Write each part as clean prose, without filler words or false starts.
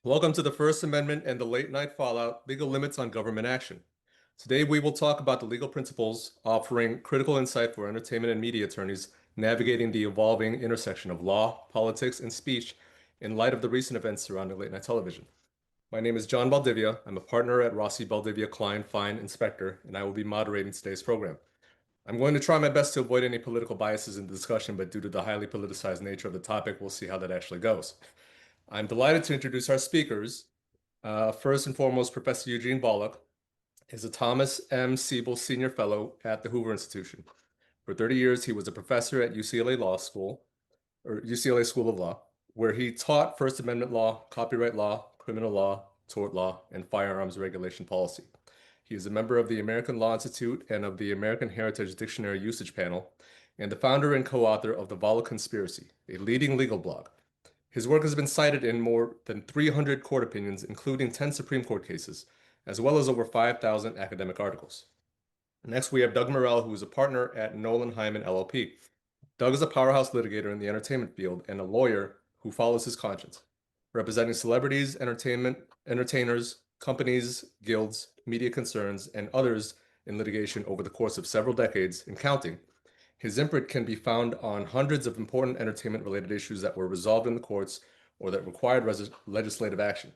Welcome to the First Amendment and the Late Night Fallout, Legal Limits on Government Action. Today we will talk about the legal principles offering critical insight for entertainment and media attorneys navigating the evolving intersection of law, politics, and speech in light of the recent events surrounding late night television. My name is John Baldivia. I'm a partner at Rossi, Baldivia, Klein, Fine, and Spector, and I will be moderating today's program. I'm going to try my best to avoid any political biases in the discussion, but due to the highly politicized nature of the topic, we'll see how that actually goes. I'm delighted to introduce our speakers. First and foremost, Professor Eugene Volokh is a Thomas M. Siebel Senior Fellow at the Hoover Institution. For 30 years, he was a professor at UCLA Law School, or UCLA School of Law, where he taught First Amendment law, copyright law, criminal law, tort law, and firearms regulation policy. He is a member of the American Law Institute and of the American Heritage Dictionary Usage Panel, and the founder and co-author of The Volokh Conspiracy, a leading legal blog. His work has been cited in more than 300 court opinions, including 10 Supreme Court cases, as well as over 5,000 academic articles. Next, we have Doug Mirell, who is a partner at Nolan Heimann LLP. Doug is a powerhouse litigator in the entertainment field and a lawyer who follows his conscience, representing celebrities, entertainers, companies, guilds, media concerns, and others in litigation over the course of several decades and counting. His imprint can be found on hundreds of important entertainment-related issues that were resolved in the courts or that required legislative action.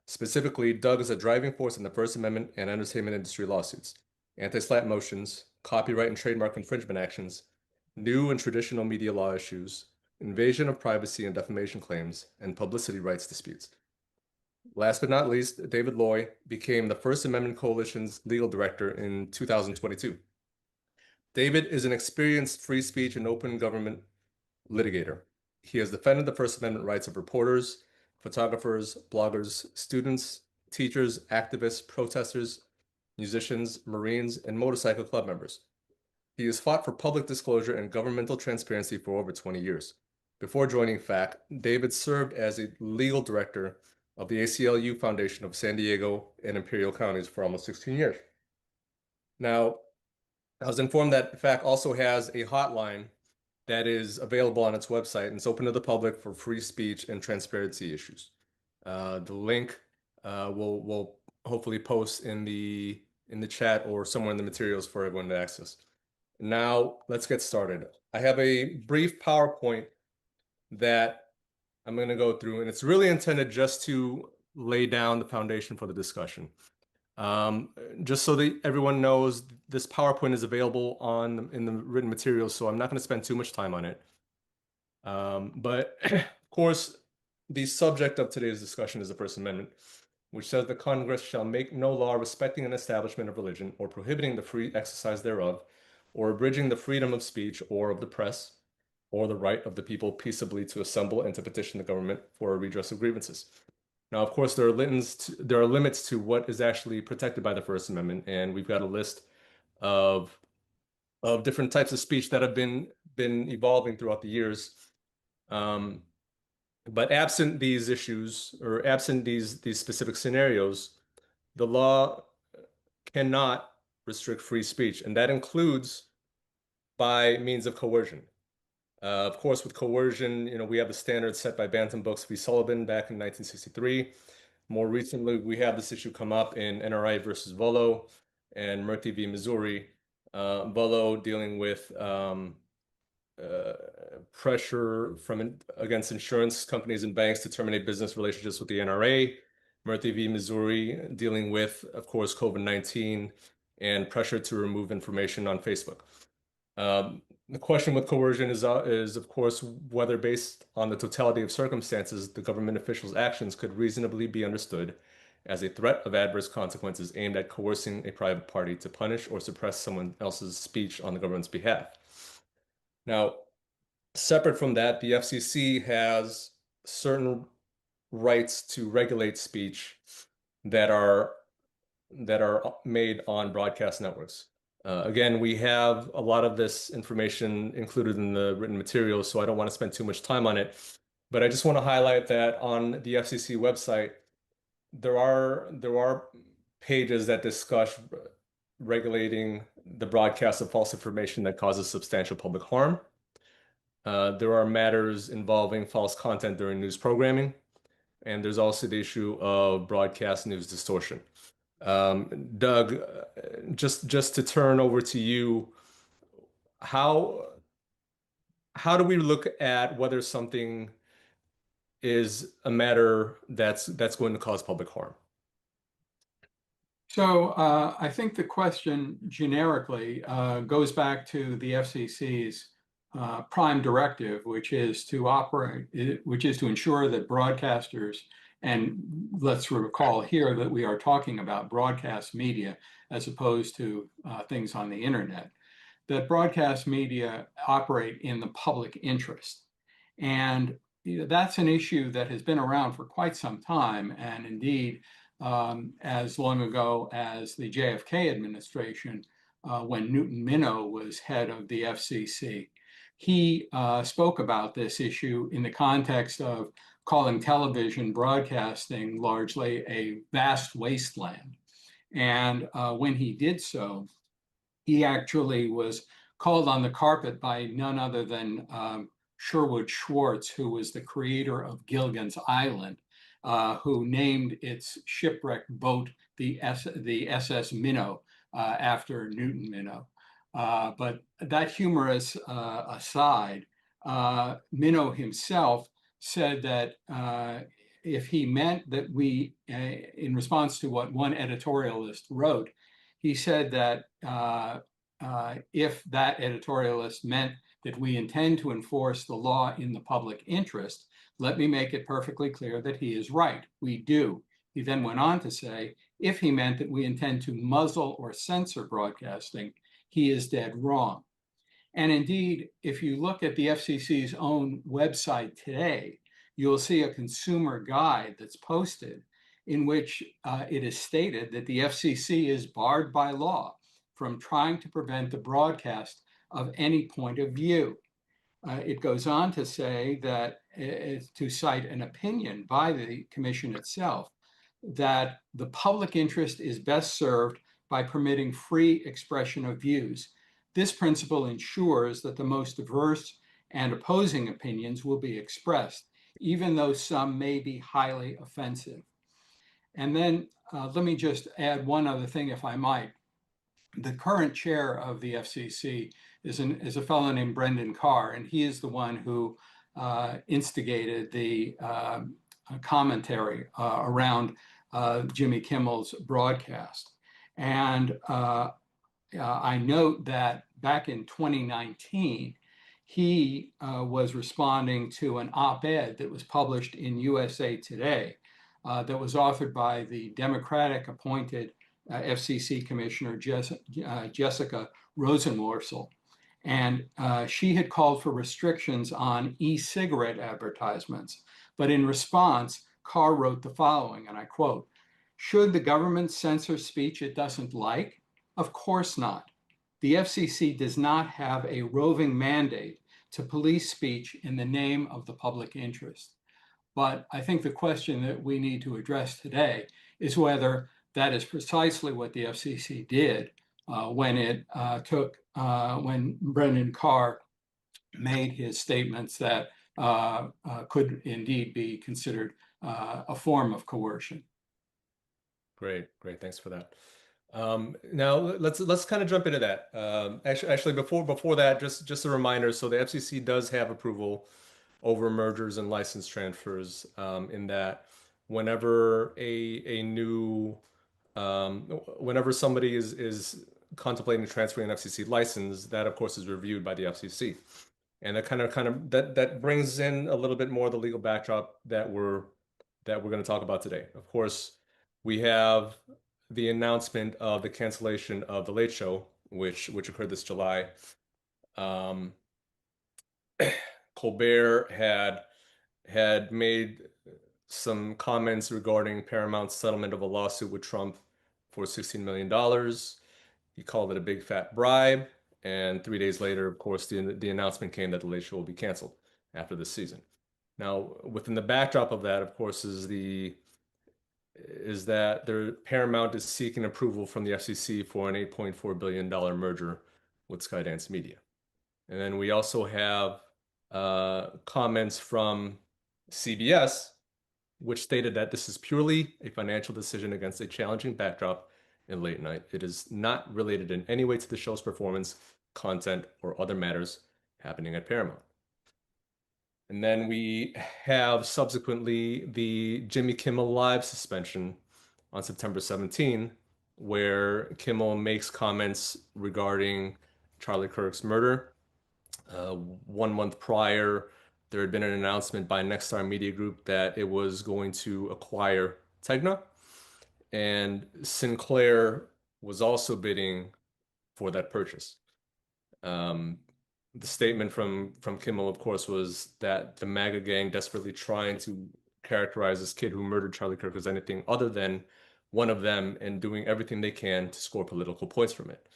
Specifically, Doug is a driving force in the First Amendment and entertainment industry lawsuits, anti-SLAPP motions, copyright and trademark infringement actions, new and traditional media law issues, invasion of privacy and defamation claims, and publicity rights disputes. Last but not least, David Loy became the First Amendment Coalition's legal director in 2022. David is an experienced free speech and open government litigator. He has defended the First Amendment rights of reporters, photographers, bloggers, students, teachers, activists, protesters, musicians, Marines, and motorcycle club members. He has fought for public disclosure and governmental transparency for over 20 years. Before joining FAC, David served as a legal director of the ACLU Foundation of San Diego and Imperial Counties for almost 16 years. Now, I was informed that FAC also has a hotline that is available on its website, and it's open to the public for free speech and transparency issues. The link will hopefully post in the chat or somewhere in the materials for everyone to access. Now, let's get started. I have a brief PowerPoint that I'm going to go through, and it's really intended just to lay down the foundation for the discussion. Just so that everyone knows, this PowerPoint is available in the written materials, so I'm not going to spend too much time on it. But of course, the subject of today's discussion is the First Amendment, which says the Congress shall make no law respecting an establishment of religion or prohibiting the free exercise thereof, or abridging the freedom of speech or of the press, or the right of the people peaceably to assemble and to petition the government for a redress of grievances. Now, of course, there are limits to what is actually protected by the First Amendment, and we've got a list of different types of speech that have been evolving throughout the years. But absent these issues or absent these specific scenarios, the law cannot restrict free speech, and that includes by means of coercion. Of course, with coercion, we have the standards set by Bantam Books v. Sullivan back in 1963. More recently, we have this issue come up in NRA versus Volokh and Murthy v. Missouri. Volokh dealing with pressure against insurance companies and banks to terminate business relationships with the NRA. Murthy v. Missouri dealing with, of course, COVID-19 and pressure to remove information on Facebook. The question with coercion is, of course, whether based on the totality of circumstances, the government official's actions could reasonably be understood as a threat of adverse consequences aimed at coercing a private party to punish or suppress someone else's speech on the government's behalf. Now, separate from that, the FCC has certain rights to regulate speech that are made on broadcast networks. Again, we have a lot of this information included in the written materials, so I don't want to spend too much time on it. But I just want to highlight that on the FCC website, there are pages that discuss regulating the broadcast of false information that causes substantial public harm. There are matters involving false content during news programming. and there's also the issue of broadcast news distortion. Doug, just to turn over to you, how how do we look at whether something is a matter that's going to cause public harm? So I think the question generically goes back to the FCC's prime directive, which is to ensure that broadcasters, and let's recall here that we are talking about broadcast media as opposed to things on the internet, that broadcast media operate in the public interest. And that's an issue that has been around for quite some time. And indeed, as long ago as the JFK administration, when Newton Minow was head of the FCC, he spoke about this issue in the context of calling television broadcasting largely a vast wasteland. And when he did so, he actually was called on the carpet by none other than Sherwood Schwartz, who was the creator of Gilligan's Island, who named its shipwrecked boat the SS Minnow after Newton Minnow. But that humorous aside, Minnow himself said that if he meant that in response to what one editorialist wrote, he said that if that editorialist meant that we intend to enforce the law in the public interest, let me make it perfectly clear that he is right. We do. He then went on to say, if he meant that we intend to muzzle or censor broadcasting, he is dead wrong. And indeed, if you look at the FCC's own website today, you'll see a consumer guide that's posted in which it is stated that the FCC is barred by law from trying to prevent the broadcast of any point of view. It goes on to say that, to cite an opinion by the commission itself, that the public interest is best served by permitting free expression of views. This principle ensures that the most diverse and opposing opinions will be expressed, even though some may be highly offensive. And then let me just add one other thing, if I might. The current chair of the FCC is a fellow named Brendan Carr, and he is the one who instigated the commentary around Jimmy Kimmel's broadcast. And I note that back in 2019, he was responding to an op-ed that was published in USA Today that was authored by the Democratic appointed FCC Commissioner Jessica Rosenworcel. And she had called for restrictions on e-cigarette advertisements. But in response, Carr wrote the following, and I quote, "Should the government censor speech it doesn't like? Of course not. The FCC does not have a roving mandate to police speech in the name of the public interest." But I think the question that we need to address today is whether that is precisely what the FCC did when Brendan Carr made his statements that could indeed be considered a form of coercion. Great, great. Thanks for that. Now let's kind of jump into that. Actually, before that, just a reminder. So the FCC does have approval over mergers and license transfers. In that, whenever a new whenever somebody is contemplating transferring an FCC license, that of course is reviewed by the FCC, and that that brings in a little bit more of the legal backdrop that we're going to talk about today. Of course, we have the announcement of the cancellation of The Late Show, which occurred this July. Um, Colbert had made some comments regarding Paramount's settlement of a lawsuit with Trump for $16 million. He called it a big fat bribe. And 3 days later, of course, the announcement came that The Late Show will be canceled after this season. Now, within the backdrop of that, of course, is that Paramount is seeking approval from the FCC for an $8.4 billion merger with Skydance Media. And then we also have comments from CBS which stated that this is purely a financial decision against a challenging backdrop in late night. It is not related in any way to the show's performance, content, or other matters happening at Paramount. And then we have subsequently the Jimmy Kimmel Live suspension on September 17, where Kimmel makes comments regarding Charlie Kirk's murder. 1 month prior, there had been an announcement by Nexstar Media Group that it was going to acquire Tegna, and Sinclair was also bidding for that purchase. The statement from Kimmel, of course, was that the MAGA gang desperately trying to characterize this kid who murdered Charlie Kirk as anything other than one of them and doing everything they can to score political points from it.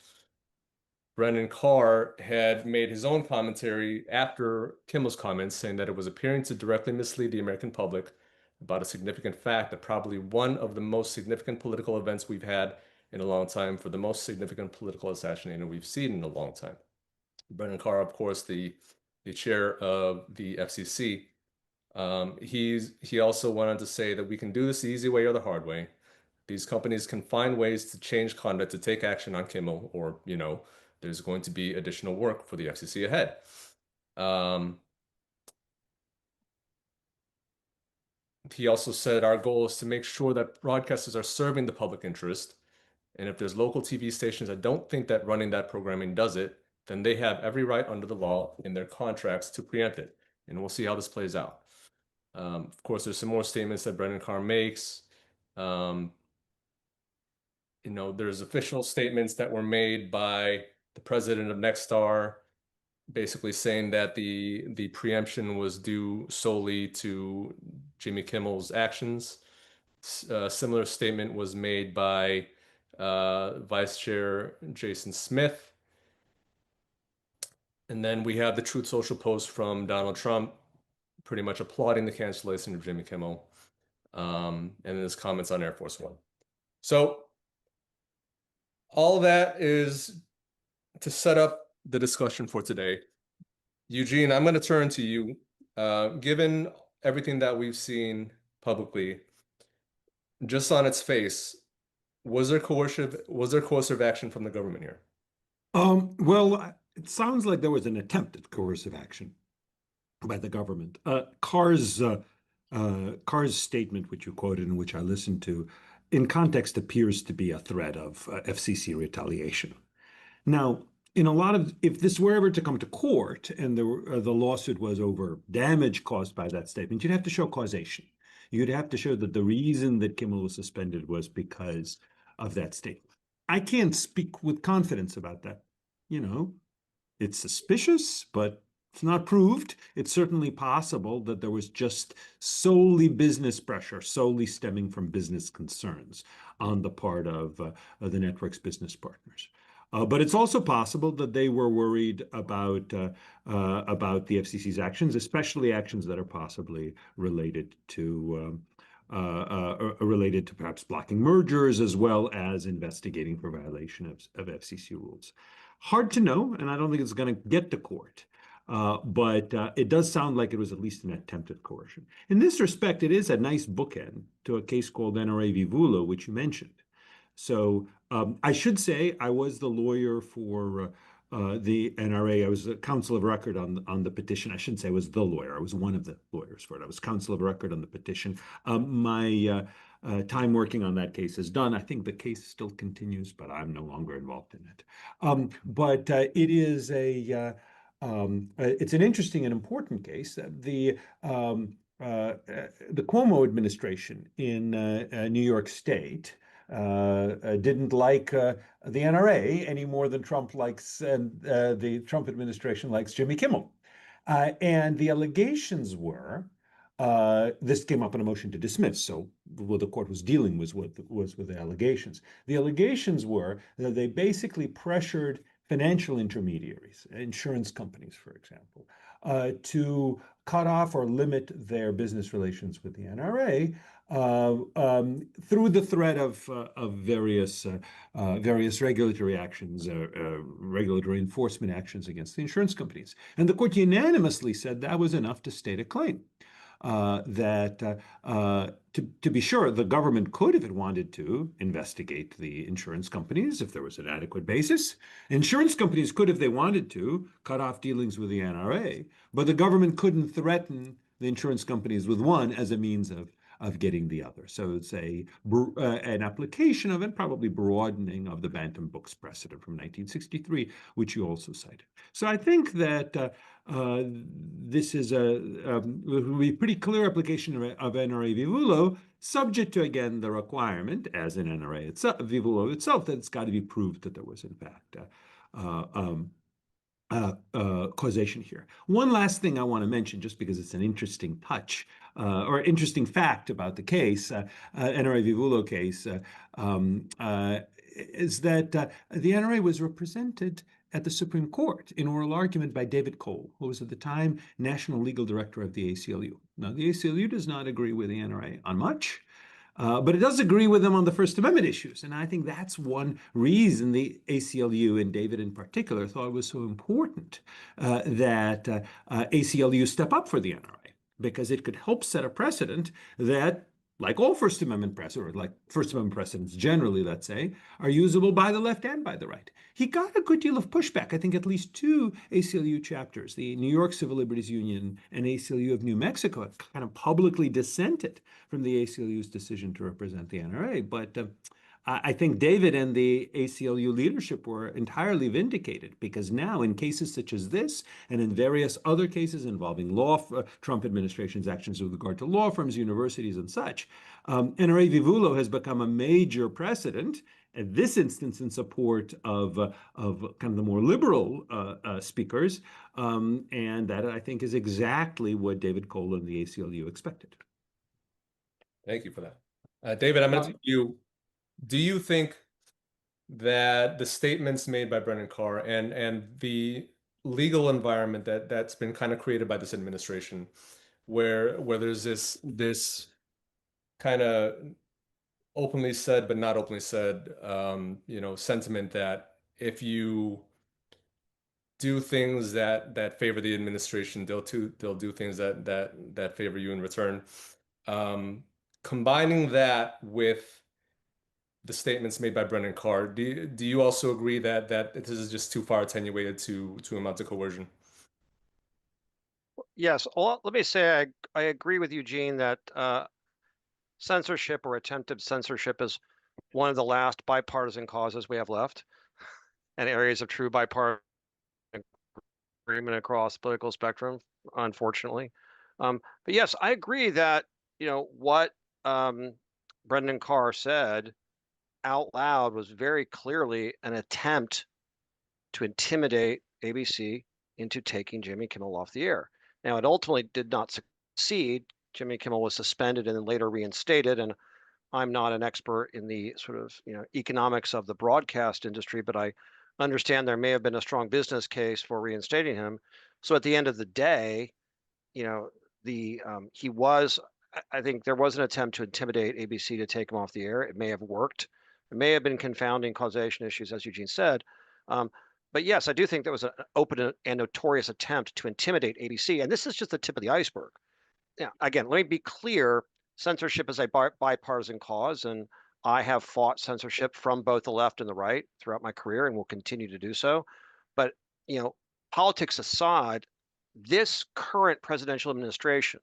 Brendan Carr had made his own commentary after Kimmel's comments, saying that it was appearing to directly mislead the American public about a significant fact that probably one of the most significant political events we've had in a long time, for the most significant political assassination we've seen in a long time. Brendan Carr, of course, the chair of the FCC, he also went on to say that we can do this the easy way or the hard way. These companies can find ways to change conduct to take action on Kimmel, or, there's going to be additional work for the FCC ahead. He also said our goal is to make sure that broadcasters are serving the public interest. And if there's local TV stations that don't think that running that programming does it, then they have every right under the law in their contracts to preempt it. And we'll see how this plays out. Of course, there's some more statements that Brendan Carr makes. There's official statements that were made by the president of Nexstar, basically saying that the preemption was due solely to Jimmy Kimmel's actions. A similar statement was made by Vice Chair Jason Smith. And then we have the Truth Social post from Donald Trump, pretty much applauding the cancellation of Jimmy Kimmel, and his comments on Air Force One. So all of that is to set up the discussion for today. Eugene, I'm going to turn to you. Given everything that we've seen publicly, just on its face, was there coercive action from the government here? Well, it sounds like there was an attempt at coercive action by the government. Carr's statement, which you quoted and which I listened to, in context appears to be a threat of FCC retaliation. Now, if this were ever to come to court and the lawsuit was over damage caused by that statement, you'd have to show causation. You'd have to show that the reason that Kimmel was suspended was because of that statement. I can't speak with confidence about that. It's suspicious, but it's not proved. It's certainly possible that there was just solely business pressure, solely stemming from business concerns on the part of the network's business partners. But it's also possible that they were worried about the FCC's actions, especially actions that are possibly related to perhaps blocking mergers, as well as investigating for violation of FCC rules. Hard to know, and I don't think it's going to get to court. But it does sound like it was at least an attempt at coercion. In this respect, it is a nice bookend to a case called NRA v. Vula, which you mentioned. So I should say I was the lawyer for the NRA. I was the counsel of record on the petition. I shouldn't say I was the lawyer. I was one of the lawyers for it. I was counsel of record on the petition. My time working on that case is done. I think the case still continues, but I'm no longer involved in it. But it is it's an interesting and important case. The Cuomo administration in New York State didn't like the NRA any more than Trump likes, and the Trump administration likes Jimmy Kimmel. And the allegations were, this came up in a motion to dismiss, so what the court was dealing was with the allegations. The allegations were that they basically pressured financial intermediaries, insurance companies, for example, to cut off or limit their business relations with the NRA through the threat of various regulatory actions, regulatory enforcement actions against the insurance companies. And the court unanimously said that was enough to state a claim. to be sure, the government could, if it wanted to, investigate the insurance companies if there was an adequate basis. Insurance companies could, if they wanted to, cut off dealings with the NRA, but the government couldn't threaten the insurance companies with one as a means of getting the other. So it's an application of and probably broadening of the Bantam Books precedent from 1963, which you also cited. So I think that this is will be pretty clear application of NRA v. Vullo, subject to, again, the requirement, as in NRA itself, v. Vullo itself, that it's got to be proved that there was, in fact, causation here. One last thing I want to mention, just because it's an interesting touch or interesting fact about the case, NRA v. Vullo case, is that the NRA was represented at the Supreme Court in oral argument by David Cole, who was at the time National Legal Director of the ACLU. Now, the ACLU does not agree with the NRA on much, but it does agree with them on the First Amendment issues. And I think that's one reason the ACLU, and David in particular, thought it was so important that ACLU step up for the NRA, because it could help set a precedent that, like all First Amendment precedents, or like First Amendment precedents generally, let's say, are usable by the left and by the right. He got a good deal of pushback. I think at least two ACLU chapters, the New York Civil Liberties Union and ACLU of New Mexico, have kind of publicly dissented from the ACLU's decision to represent the NRA. But I think David and the ACLU leadership were entirely vindicated, because now in cases such as this and in various other cases involving Trump administration's actions with regard to law firms, universities, and such, NRA v. Vullo has become a major precedent, at this instance in support of kind of the more liberal speakers, and that, I think, is exactly what David Cole and the ACLU expected. Thank you for that. David, I'm going to you. Do you think that the statements made by Brendan Carr and the legal environment that's been kind of created by this administration, where there's this kind of openly said but not openly said, sentiment that if you do things that favor the administration, they'll do things that favor you in return. Combining that with the statements made by Brendan Carr, do you also agree that this is just too far attenuated to amount to coercion? Yes. Well, let me say I agree with Eugene that censorship or attempted censorship is one of the last bipartisan causes we have left, and areas of true bipartisan agreement across the political spectrum, unfortunately. But yes, I agree that what Brendan Carr said out loud was very clearly an attempt to intimidate ABC into taking Jimmy Kimmel off the air. Now, it ultimately did not succeed. Jimmy Kimmel was suspended and then later reinstated. And I'm not an expert in the sort of economics of the broadcast industry, but I understand there may have been a strong business case for reinstating him. So at the end of the day, I think there was an attempt to intimidate ABC to take him off the air. It may have worked. It may have been confounding causation issues, as Eugene said. But yes, I do think there was an open and notorious attempt to intimidate ABC. And this is just the tip of the iceberg. Now, again, let me be clear. Censorship is a bipartisan cause, and I have fought censorship from both the left and the right throughout my career and will continue to do so. But, politics aside, this current presidential administration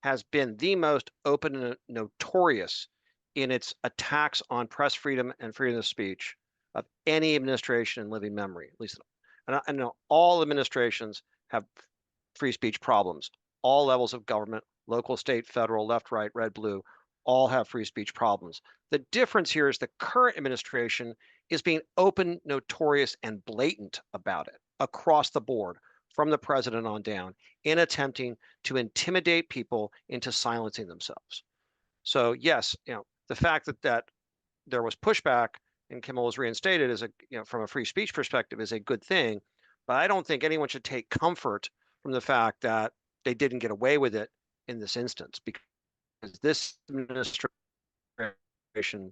has been the most open and notorious in its attacks on press freedom and freedom of speech of any administration in living memory, at least. And I know all administrations have free speech problems. All levels of government, local, state, federal, left, right, red, blue, all have free speech problems. The difference here is the current administration is being open, notorious, and blatant about it across the board, from the president on down, in attempting to intimidate people into silencing themselves. So yes, the fact that there was pushback and Kimmel was reinstated is from a free speech perspective is a good thing, but I don't think anyone should take comfort from the fact that they didn't get away with it in this instance, because this administration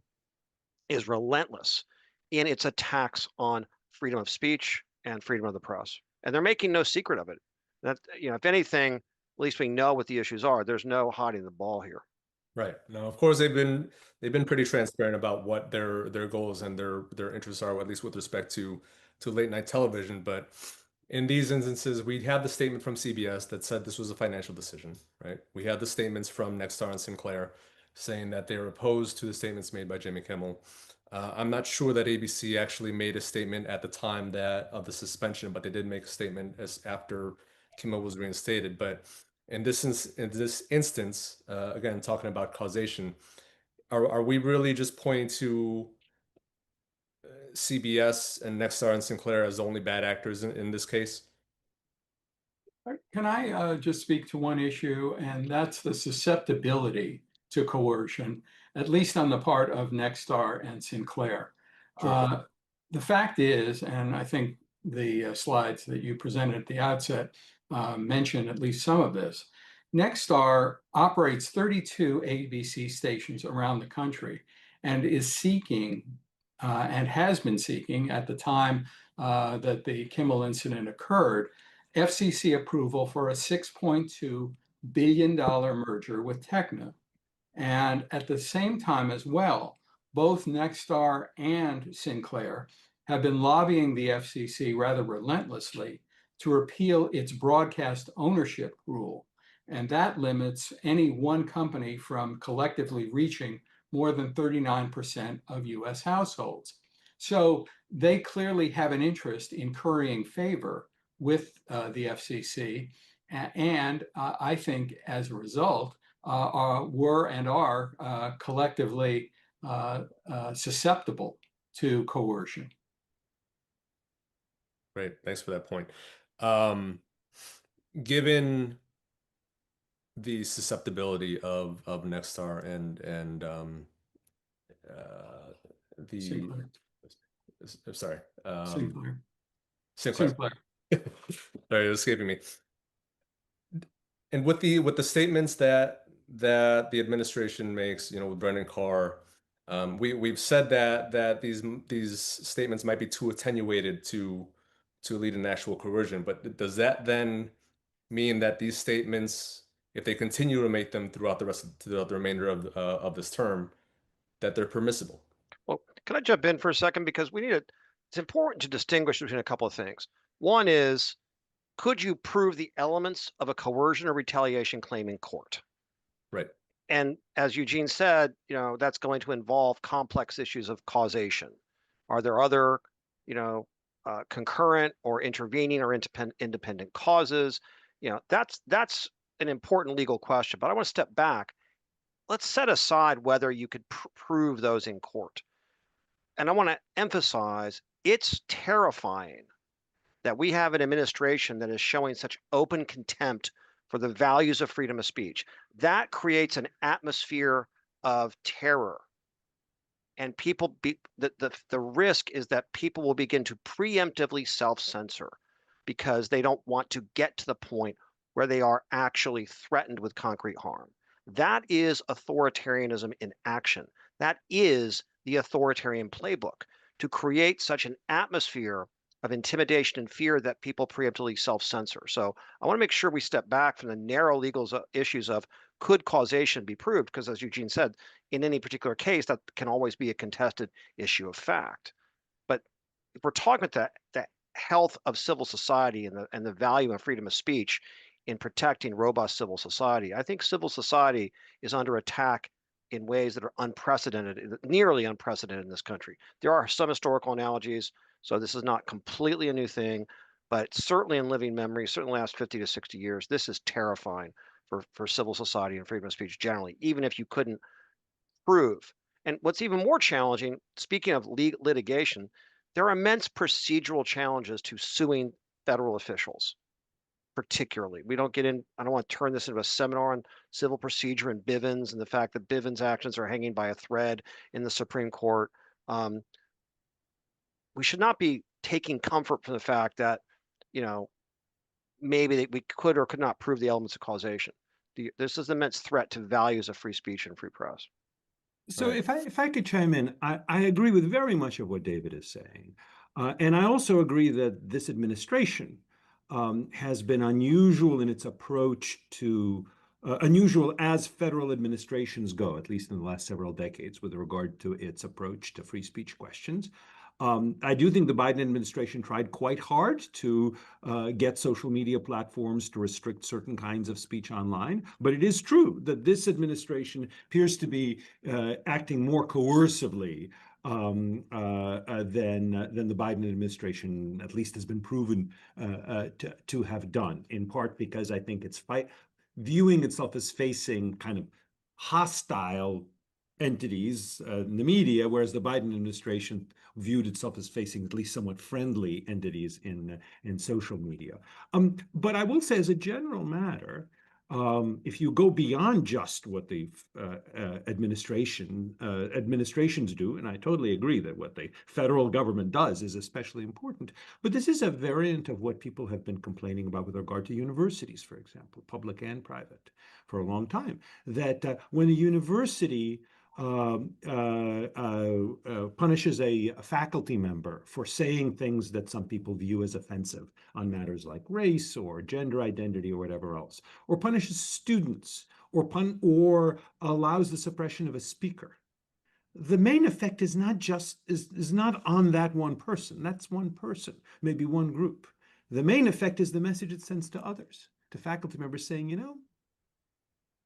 is relentless in its attacks on freedom of speech and freedom of the press. And they're making no secret of it. That, if anything, at least we know what the issues are. There's no hiding the ball here. Right. Now, of course, they've been pretty transparent about what their goals and their interests are, at least with respect to late night television. But in these instances, we had the statement from CBS that said this was a financial decision, right? We had the statements from Nexstar and Sinclair saying that they're opposed to the statements made by Jimmy Kimmel. I'm not sure that ABC actually made a statement at the time of the suspension, but they did make a statement as after Kimmel was reinstated. But in this instance, again, talking about causation, are we really just pointing to CBS and Nexstar and Sinclair as the only bad actors in this case? Can I just speak to one issue, and that's the susceptibility to coercion, at least on the part of Nexstar and Sinclair. Sure. The fact is, and I think the slides that you presented at the outset mention at least some of this, Nexstar operates 32 ABC stations around the country and is seeking and has been seeking at the time that the Kimmel incident occurred, FCC approval for a $6.2 billion merger with Tecna. And at the same time as well, both Nexstar and Sinclair have been lobbying the FCC rather relentlessly to repeal its broadcast ownership rule. And that limits any one company from collectively reaching more than 39% of US households. So they clearly have an interest in currying favor with the FCC. And I think as a result, were and are collectively susceptible to coercion. Great. Thanks for that point. Given the susceptibility of Nexstar and the Sinclair. sorry Sinclair. Sinclair. Sinclair. Sorry, it was escaping me. And with the statements that the administration makes, with Brendan Carr, we've said that these statements might be too attenuated to lead in actual coercion. But does that then mean that these statements, if they continue to make them throughout the remainder of this term, that they're permissible? Well, can I jump in for a second? Because it's important to distinguish between a couple of things. One is, could you prove the elements of a coercion or retaliation claim in court? Right. And as Eugene said, that's going to involve complex issues of causation. Are there other, concurrent or intervening or independent causes? That's an important legal question. But I want to step back. Let's set aside whether you could prove those in court. And I want to emphasize, it's terrifying that we have an administration that is showing such open contempt for the values of freedom of speech. That creates an atmosphere of terror. And the risk is that people will begin to preemptively self-censor because they don't want to get to the point where they are actually threatened with concrete harm. That is authoritarianism in action. That is the authoritarian playbook, to create such an atmosphere of intimidation and fear that people preemptively self-censor. So I want to make sure we step back from the narrow legal issues of could causation be proved? Because as Eugene said, in any particular case, that can always be a contested issue of fact. But if we're talking about the health of civil society and the value of freedom of speech in protecting robust civil society, I think civil society is under attack in ways that are unprecedented, nearly unprecedented in this country. There are some historical analogies, so this is not completely a new thing, but certainly in living memory, certainly the last 50 to 60 years, this is terrifying for civil society and freedom of speech generally, even if you couldn't prove. And what's even more challenging, speaking of litigation, there are immense procedural challenges to suing federal officials. Particularly, I don't want to turn this into a seminar on civil procedure and Bivens and the fact that Bivens actions are hanging by a thread in the Supreme Court. We should not be taking comfort from the fact that, maybe we could or could not prove the elements of causation. This is an immense threat to values of free speech and free press. So Right. if I could chime in, I agree with very much of what David is saying. And I also agree that this administration has been unusual in its approach to unusual as federal administrations go, at least in the last several decades, with regard to its approach to free speech questions. I do think the Biden administration tried quite hard to get social media platforms to restrict certain kinds of speech online. But it is true that this administration appears to be acting more coercively than the Biden administration at least has been proven to have done, in part because I think it's viewing itself as facing kind of hostile entities in the media, whereas the Biden administration viewed itself as facing at least somewhat friendly entities in social media. But I will say, as a general matter, if you go beyond just what the administrations do, and I totally agree that what the federal government does is especially important, but this is a variant of what people have been complaining about with regard to universities, for example, public and private, for a long time, that when a university punishes a faculty member for saying things that some people view as offensive on matters like race or gender identity or whatever else, or punishes students, or allows the suppression of a speaker, the main effect is not on that one person. That's one person, maybe one group. The main effect is the message it sends to others, to faculty members saying, you know,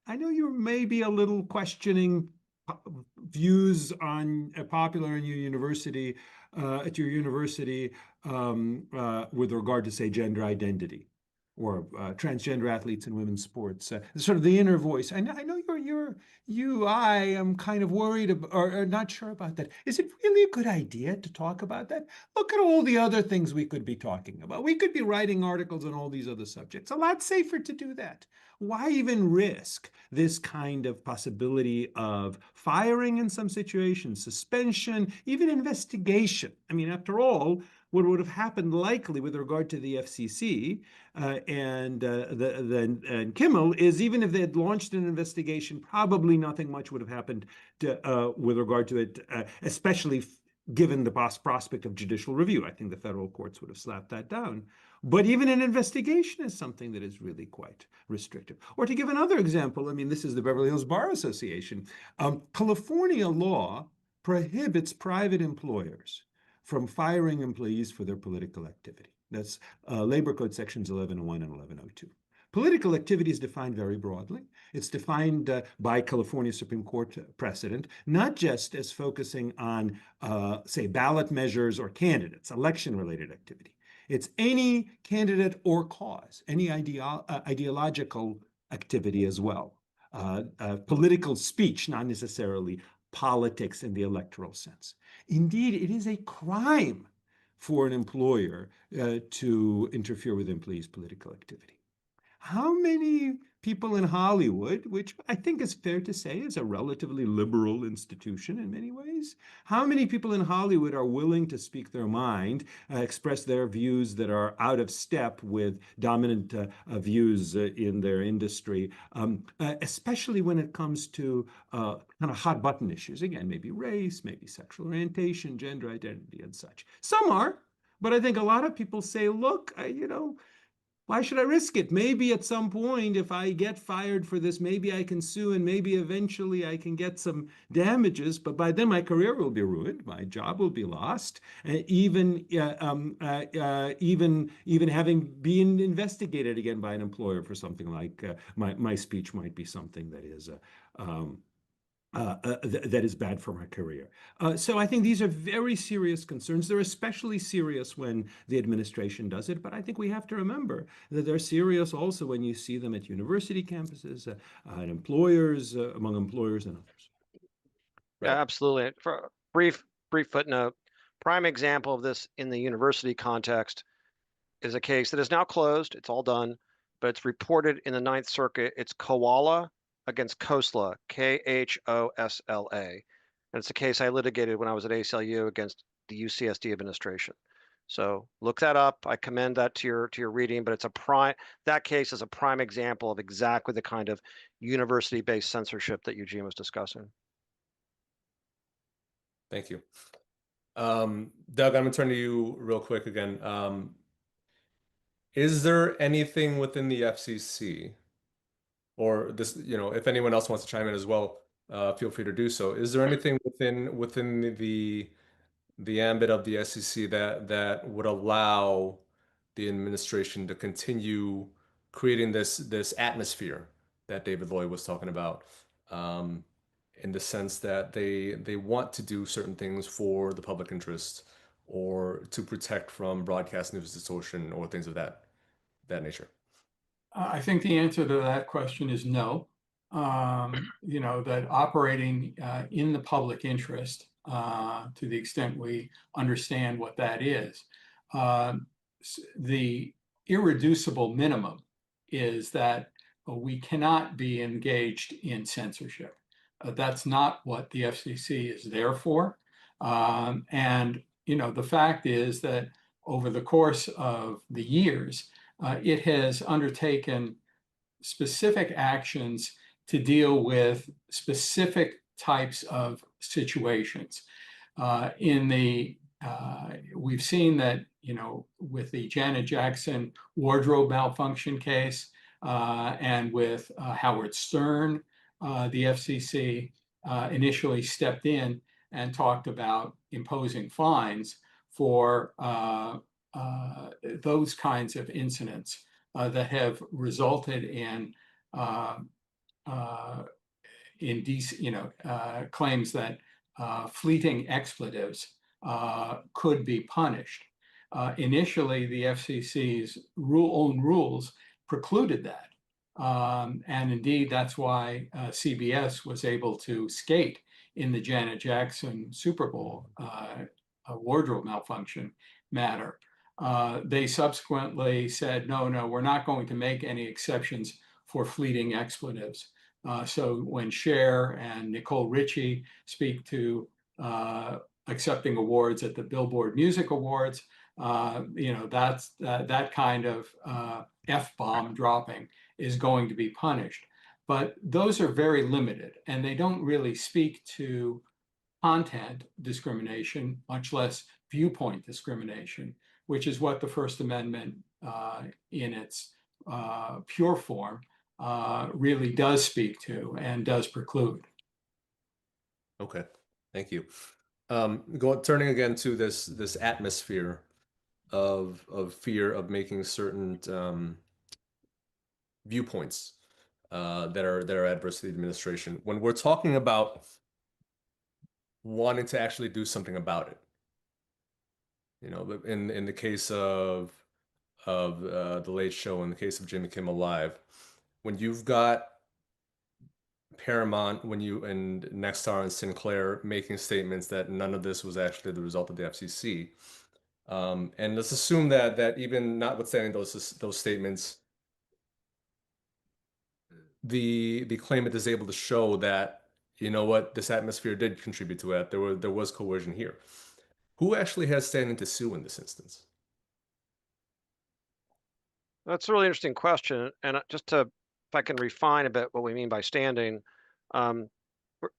I know you're maybe a little questioning views on popular in your university, with regard to, say, gender identity or transgender athletes in women's sports. Sort of the inner voice. I know I am kind of worried or not sure about that. Is it really a good idea to talk about that? Look at all the other things we could be talking about. We could be writing articles on all these other subjects. A lot safer to do that. Why even risk this kind of possibility of firing in some situations, suspension, even investigation? I mean, after all, what would have happened likely with regard to the FCC and Kimmel is, even if they had launched an investigation, probably nothing much would have happened with regard to it, especially given the prospect of judicial review. I think the federal courts would have slapped that down. But even an investigation is something that is really quite restrictive. Or to give another example, I mean, this is the Beverly Hills Bar Association. California law prohibits private employers from firing employees for their political activity. That's Labor Code sections 1101 and 1102. Political activity is defined very broadly. It's defined by California Supreme Court precedent, not just as focusing on, say, ballot measures or candidates, election-related activity. It's any candidate or cause, any ideological activity as well. Political speech, not necessarily politics in the electoral sense. Indeed, it is a crime for an employer to interfere with employees' political activity. How many people in Hollywood, which I think is fair to say is a relatively liberal institution in many ways, how many people in Hollywood are willing to speak their mind, express their views that are out of step with dominant views in their industry, especially when it comes to kind of hot button issues? Again, maybe race, maybe sexual orientation, gender identity, and such. Some are, but I think a lot of people say, look, why should I risk it? Maybe at some point, if I get fired for this, maybe I can sue and maybe eventually I can get some damages. But by then my career will be ruined. My job will be lost. Even having been investigated again by an employer for something like my speech might be something that is that is bad for my career. So I think these are very serious concerns. They're especially serious when the administration does it, but I think we have to remember that they're serious also when you see them at university campuses, at employers, among employers and others. Right. Yeah, absolutely. For a brief footnote, prime example of this in the university context is a case that is now closed. It's all done, but it's reported in the Ninth Circuit. It's Koala against Khosla, Khosla. And it's a case I litigated when I was at ACLU against the UCSD administration. So look that up. I commend that to your reading, but that case is a prime example of exactly the kind of university-based censorship that Eugene was discussing. Thank you. Doug, I'm going to turn to you real quick again. is there anything within the FCC or this, if anyone else wants to chime in as well, feel free to do so. Is there anything within the ambit of the SEC that would allow the administration to continue creating this atmosphere that David Loy was talking about, in the sense that they want to do certain things for the public interest or to protect from broadcast news distortion or things of that nature? I think the answer to that question is no. That operating in the public interest, to the extent we understand what that is, the irreducible minimum is that we cannot be engaged in censorship. That's not what the FCC is there for. And the fact is that over the course of the years, it has undertaken specific actions to deal with specific types of situations. We've seen that, with the Janet Jackson wardrobe malfunction case, and with Howard Stern, the FCC initially stepped in and talked about imposing fines for those kinds of incidents that have resulted in claims that fleeting expletives could be punished. Initially, the FCC's own rules precluded that. And indeed, that's why CBS was able to skate in the Janet Jackson Super Bowl wardrobe malfunction matter. They subsequently said, no, we're not going to make any exceptions for fleeting expletives. So when Cher and Nicole Richie speak to accepting awards at the Billboard Music Awards, that's that kind of F-bomb dropping is going to be punished. But those are very limited, and they don't really speak to content discrimination, much less viewpoint discrimination, which is what the First Amendment in its pure form really does speak to and does preclude. Okay, thank you. Turning again to this atmosphere of fear of making certain viewpoints that are adverse to the administration. When we're talking about wanting to actually do something about it, in the case of the Late Show, in the case of Jimmy Kimmel Live, when you've got Paramount, and Nexstar and Sinclair making statements that none of this was actually the result of the FCC. And let's assume that even notwithstanding those statements, the claimant is able to show that, this atmosphere did contribute to it. There was coercion here. Who actually has standing to sue in this instance? That's a really interesting question. And if I can refine a bit what we mean by standing, if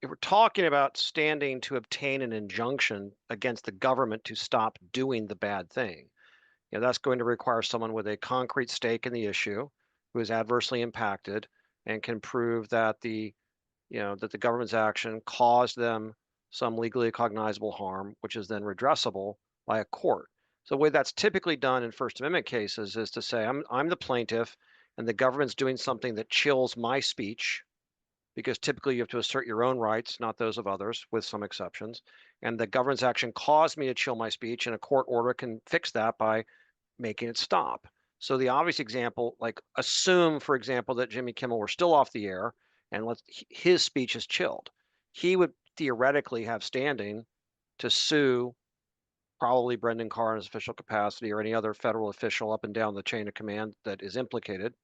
we're talking about standing to obtain an injunction against the government to stop doing the bad thing, that's going to require someone with a concrete stake in the issue who is adversely impacted and can prove that the government's action caused them some legally cognizable harm, which is then redressable by a court. So the way that's typically done in First Amendment cases is to say, I'm the plaintiff and the government's doing something that chills my speech, because typically you have to assert your own rights, not those of others, with some exceptions. And the government's action caused me to chill my speech, and a court order can fix that by making it stop. So the obvious example, like assume, for example, that Jimmy Kimmel were still off the air and his speech is chilled. He would theoretically have standing to sue probably Brendan Carr in his official capacity or any other federal official up and down the chain of command that is implicated,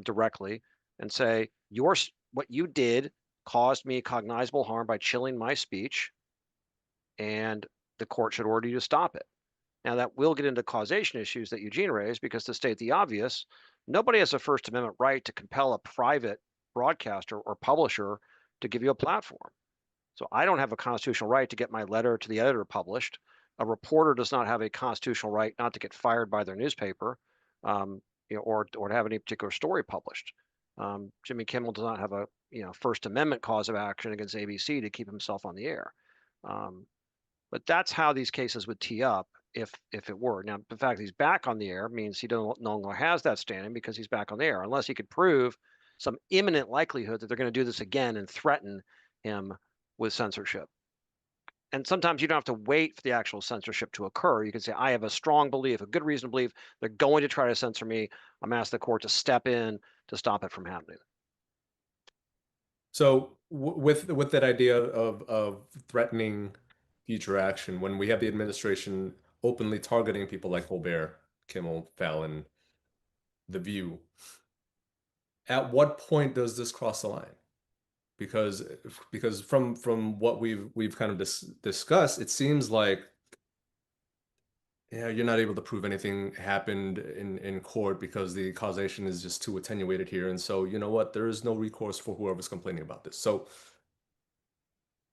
directly, and say, what you did caused me cognizable harm by chilling my speech, and the court should order you to stop it. Now, that will get into causation issues that Eugene raised, because to state the obvious, nobody has a First Amendment right to compel a private broadcaster or publisher to give you a platform. So I don't have a constitutional right to get my letter to the editor published. A reporter does not have a constitutional right not to get fired by their newspaper. or to have any particular story published. Jimmy Kimmel does not have a First Amendment cause of action against ABC to keep himself on the air. But that's how these cases would tee up if it were. Now, the fact that he's back on the air means he no longer has that standing because he's back on the air, unless he could prove some imminent likelihood that they're going to do this again and threaten him with censorship. And sometimes you don't have to wait for the actual censorship to occur. You can say, I have a strong belief, a good reason to believe they're going to try to censor me. I'm asking the court to step in to stop it from happening. So with that idea of threatening future action, when we have the administration openly targeting people like Colbert, Kimmel, Fallon, The View, at what point does this cross the line? Because from what we've kind of discussed, it seems like you're not able to prove anything happened in court because the causation is just too attenuated here. And so, you know what, there is no recourse for whoever's complaining about this. So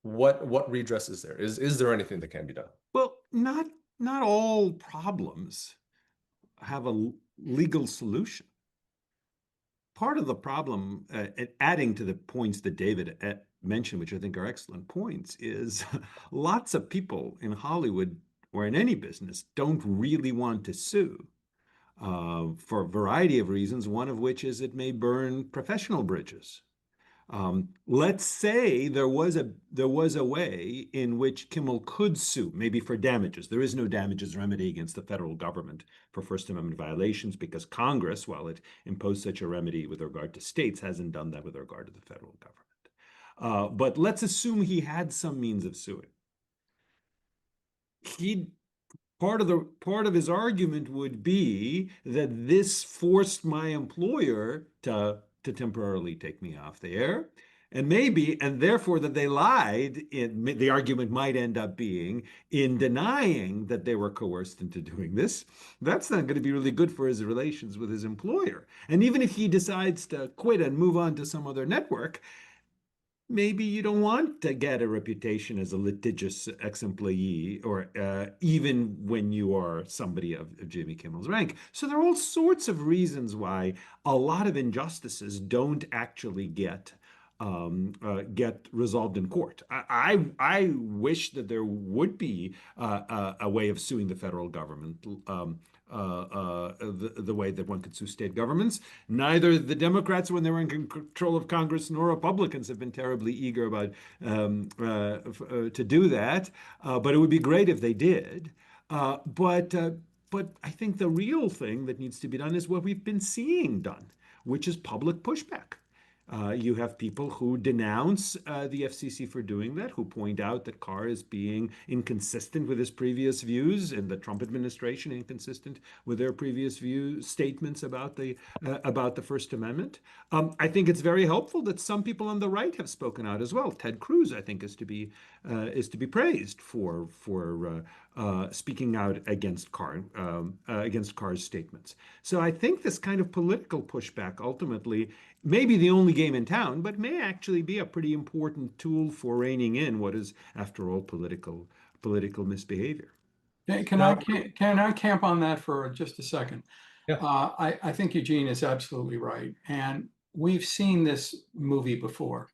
what redress is there? Is there anything that can be done? Well, not all problems have a legal solution. Part of the problem, adding to the points that David mentioned, which I think are excellent points, is lots of people in Hollywood or in any business don't really want to sue for a variety of reasons, one of which is it may burn professional bridges. Let's say there was a way in which Kimmel could sue, maybe for damages. There is no damages remedy against the federal government for First Amendment violations because Congress, while it imposed such a remedy with regard to states, hasn't done that with regard to the federal government. But let's assume he had some means of suing. Part of his argument would be that this forced my employer to temporarily take me off the air, and therefore that they lied. The argument might end up being in denying that they were coerced into doing this. That's not going to be really good for his relations with his employer. And even if he decides to quit and move on to some other network, maybe you don't want to get a reputation as a litigious ex-employee, or even when you are somebody of Jimmy Kimmel's rank. So there are all sorts of reasons why a lot of injustices don't actually get resolved in court. I wish that there would be a way of suing the federal government the way that one could sue state governments. Neither the Democrats, when they were in control of Congress, nor Republicans have been terribly eager about to do that. But it would be great if they did. But I think the real thing that needs to be done is what we've been seeing done, which is public pushback. You have people who denounce the FCC for doing that, who point out that Carr is being inconsistent with his previous views, and the Trump administration inconsistent with their previous statements about the First Amendment. I think it's very helpful that some people on the right have spoken out as well. Ted Cruz, I think, is to be praised for speaking out against Carr's statements. So I think this kind of political pushback ultimately may be the only game in town, but may actually be a pretty important tool for reining in what is, after all, political misbehavior. Can I camp on that for just a second? Yeah. I think Eugene is absolutely right, and we've seen this movie before.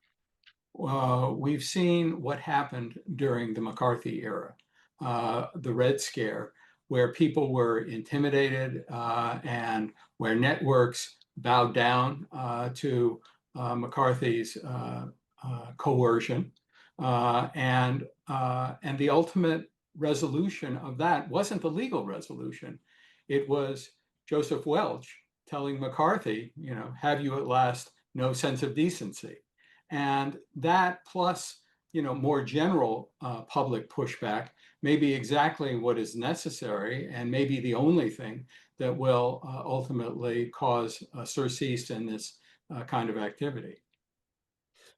We've seen what happened during the McCarthy era, the Red Scare, where people were intimidated and where networks bowed down to McCarthy's coercion, and the ultimate resolution of that wasn't the legal resolution. It was Joseph Welch telling McCarthy, have you at last no sense of decency? And that plus, more general public pushback may be exactly what is necessary, and maybe the only thing that will ultimately cause a surcease in this kind of activity.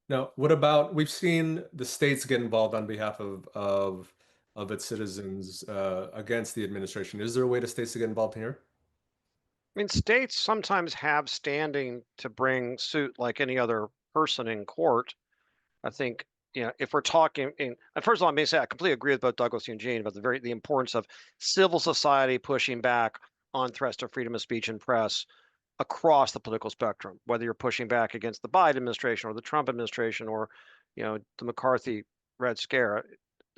Now, what about, we've seen the states get involved on behalf of its citizens against the administration. Is there a way to states to get involved here? I mean, states sometimes have standing to bring suit like any other person in court. I think, if we're talking, and first of all, I may say I completely agree with both Douglas and Eugene about the importance of civil society pushing back on threats to freedom of speech and press across the political spectrum, whether you're pushing back against the Biden administration or the Trump administration or, the McCarthy Red Scare.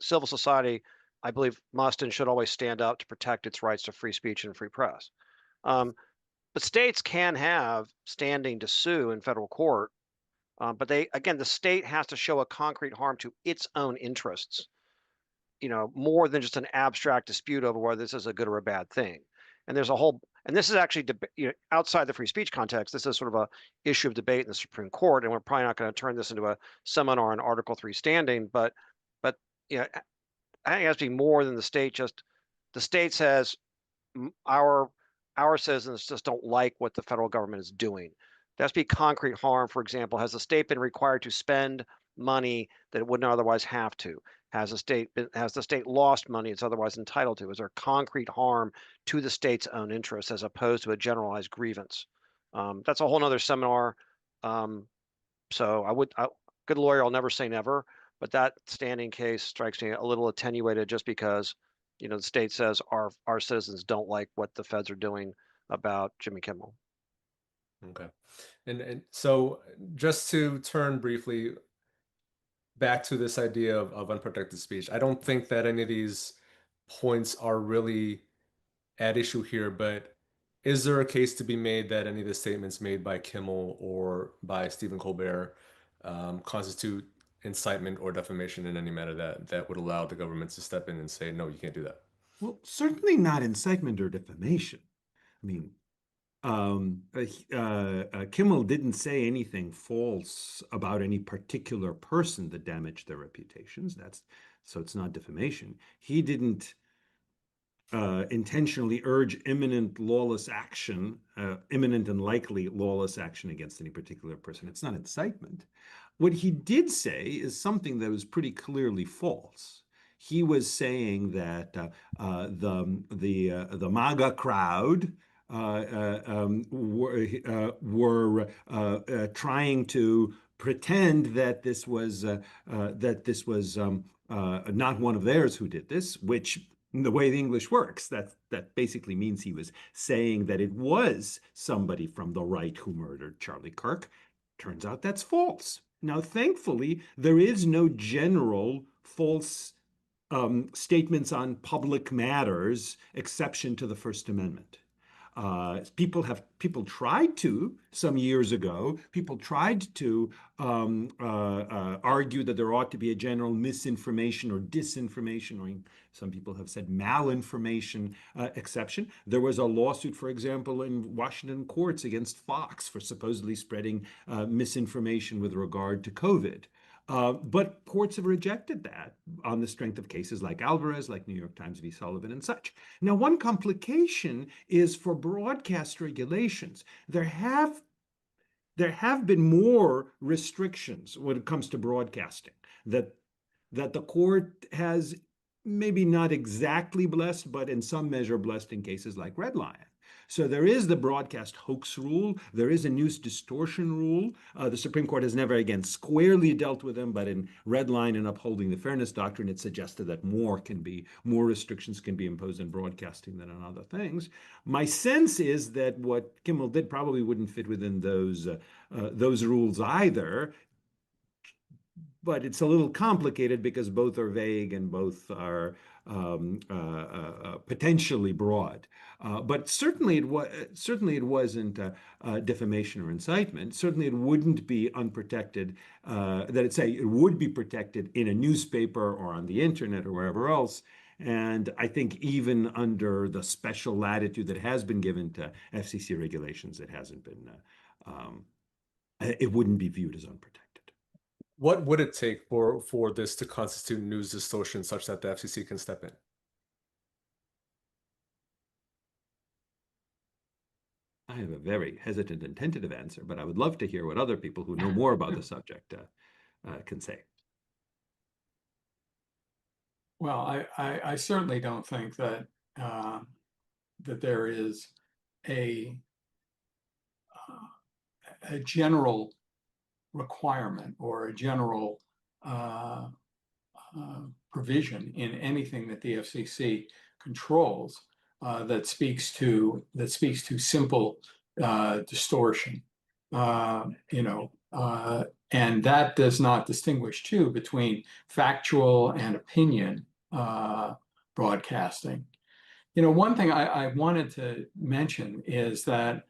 Civil society, I believe, must and should always stand up to protect its rights to free speech and free press. But states can have standing to sue in federal court, but the state has to show a concrete harm to its own interests, more than just an abstract dispute over whether this is a good or a bad thing. And this is actually, outside the free speech context, this is sort of a issue of debate in the Supreme Court, and we're probably not going to turn this into a seminar on Article 3 standing, but I think it has to be more than the state says our citizens just don't like what the federal government is doing. There has to be concrete harm. For example, has the state been required to spend money that it wouldn't otherwise have to? Has the state lost money it's otherwise entitled to? Is there concrete harm to the state's own interests as opposed to a generalized grievance? That's a whole nother seminar. So good lawyer, I'll never say never, but that standing case strikes me a little attenuated just because, the state says our citizens don't like what the feds are doing about Jimmy Kimmel. Okay. And so just to turn briefly back to this idea of unprotected speech, I don't think that any of these points are really at issue here, but is there a case to be made that any of the statements made by Kimmel or by Stephen Colbert constitute incitement or defamation in any manner that would allow the government to step in and say, no, you can't do that? Well, certainly not incitement or defamation. I mean, Kimmel didn't say anything false about any particular person that damaged their reputations. So it's not defamation. He didn't intentionally urge imminent and likely lawless action against any particular person. It's not incitement. What he did say is something that was pretty clearly false. He was saying that the MAGA crowd were trying to pretend that this was not one of theirs who did this, which the way the English works, that basically means he was saying that it was somebody from the right who murdered Charlie Kirk. Turns out that's false. Now, thankfully, there is no general false statements on public matters exception to the First Amendment. People tried to some years ago. People tried to argue that there ought to be a general misinformation or disinformation, or some people have said malinformation exception. There was a lawsuit, for example, in Washington courts against Fox for supposedly spreading misinformation with regard to COVID. But courts have rejected that on the strength of cases like Alvarez, like New York Times v. Sullivan and such. Now, one complication is for broadcast regulations. There have been more restrictions when it comes to broadcasting that the court has maybe not exactly blessed, but in some measure blessed in cases like Red Lion. So there is the broadcast hoax rule. There is a news distortion rule. The Supreme Court has never again squarely dealt with them, but in Red Line and upholding the fairness doctrine, it suggested that more restrictions can be imposed in broadcasting than on other things. My sense is that what Kimmel did probably wouldn't fit within those rules either. But it's a little complicated because both are vague and both are potentially broad. But certainly it wasn't defamation or incitement. Certainly it wouldn't be unprotected. It would be protected in a newspaper or on the internet or wherever else. And I think even under the special latitude that has been given to FCC regulations, it hasn't been. It wouldn't be viewed as unprotected. What would it take for this to constitute news distortion such that the FCC can step in? I have a very hesitant and tentative answer, but I would love to hear what other people who know more about the subject can say. Well, I certainly don't think that that there is a general requirement or a general provision in anything that the FCC controls that speaks to simple distortion. And that does not distinguish too between factual and opinion broadcasting. One thing I wanted to mention is that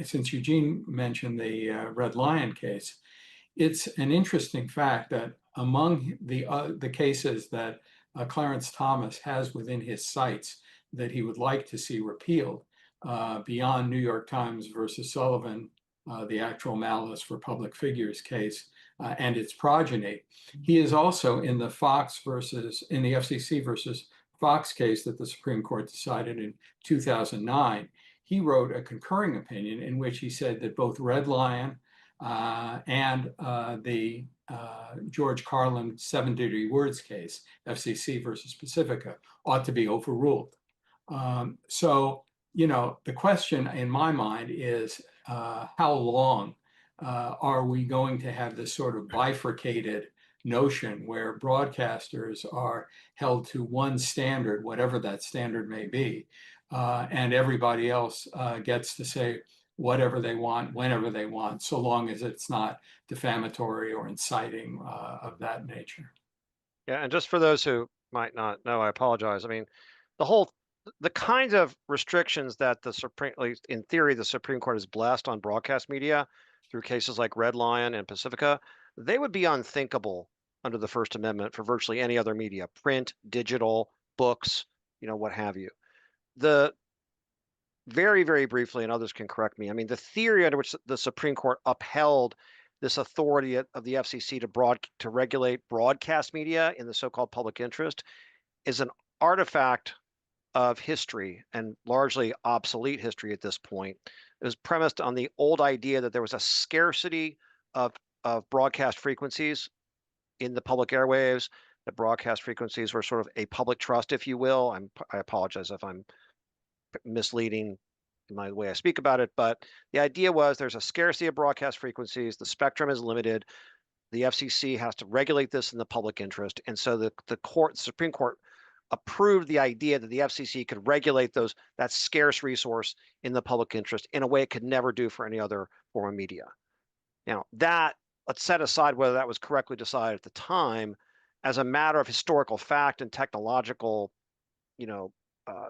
since Eugene mentioned the Red Lion case, it's an interesting fact that among the cases that Clarence Thomas has within his sights that he would like to see repealed, beyond New York Times versus Sullivan, the actual malice for public figures case, and its progeny, he is also in the FCC versus Fox case that the Supreme Court decided in 2009. He wrote a concurring opinion in which he said that both Red Lion and the George Carlin 7 Dirty Words case, FCC versus Pacifica, ought to be overruled. So, the question in my mind is how long are we going to have this sort of bifurcated notion where broadcasters are held to one standard, whatever that standard may be, and everybody else gets to say whatever they want, whenever they want, so long as it's not defamatory or inciting of that nature. Yeah, and just for those who might not know, I apologize. I mean, the kinds of restrictions that at least in theory, the Supreme Court has blessed on broadcast media through cases like Red Lion and Pacifica, they would be unthinkable under the First Amendment for virtually any other media, print, digital, books, what have you. Very, very briefly, and others can correct me, I mean, the theory under which the Supreme Court upheld this authority of the FCC to regulate broadcast media in the so-called public interest is an artifact of history, and largely obsolete history at this point. It was premised on the old idea that there was a scarcity of broadcast frequencies in the public airwaves, that broadcast frequencies were sort of a public trust, if you will. I apologize if I'm misleading in my way I speak about it, but the idea was there's a scarcity of broadcast frequencies, the spectrum is limited, the FCC has to regulate this in the public interest, and so the Supreme Court approved the idea that the FCC could regulate that scarce resource in the public interest in a way it could never do for any other form of media. Now, let's set aside whether that was correctly decided at the time. As a matter of historical fact and technological,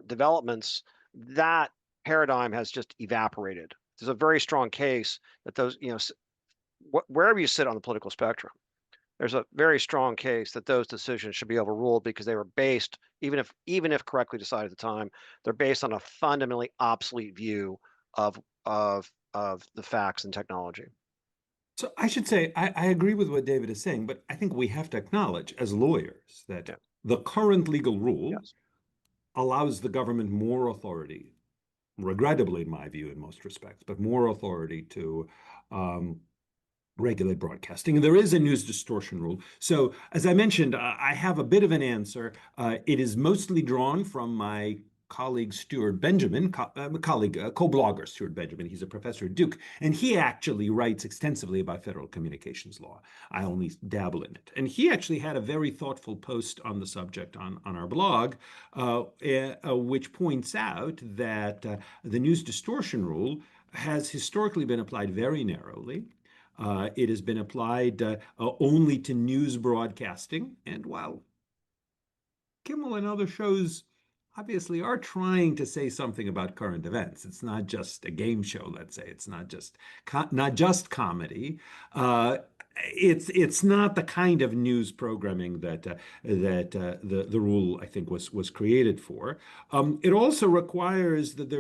developments, that paradigm has just evaporated. There's a very strong case that those, wherever you sit on the political spectrum, there's a very strong case that those decisions should be overruled because they were based, even if correctly decided at the time, they're based on a fundamentally obsolete view of the facts and technology. So I should say, I agree with what David is saying, but I think we have to acknowledge as lawyers that the current legal rule allows the government more authority, regrettably in my view in most respects, but more authority to regulate broadcasting. There is a news distortion rule. So as I mentioned, I have a bit of an answer. It is mostly drawn from my colleague Stuart Benjamin, co-blogger Stuart Benjamin. He's a professor at Duke, and he actually writes extensively about federal communications law. I only dabble in it. And he actually had a very thoughtful post on the subject on our blog, which points out that the news distortion rule has historically been applied very narrowly. It has been applied only to news broadcasting. And while Kimmel and other shows obviously are trying to say something about current events, it's not just a game show, let's say. It's not just comedy. It's not the kind of news programming that the rule, I think, was created for. It also requires that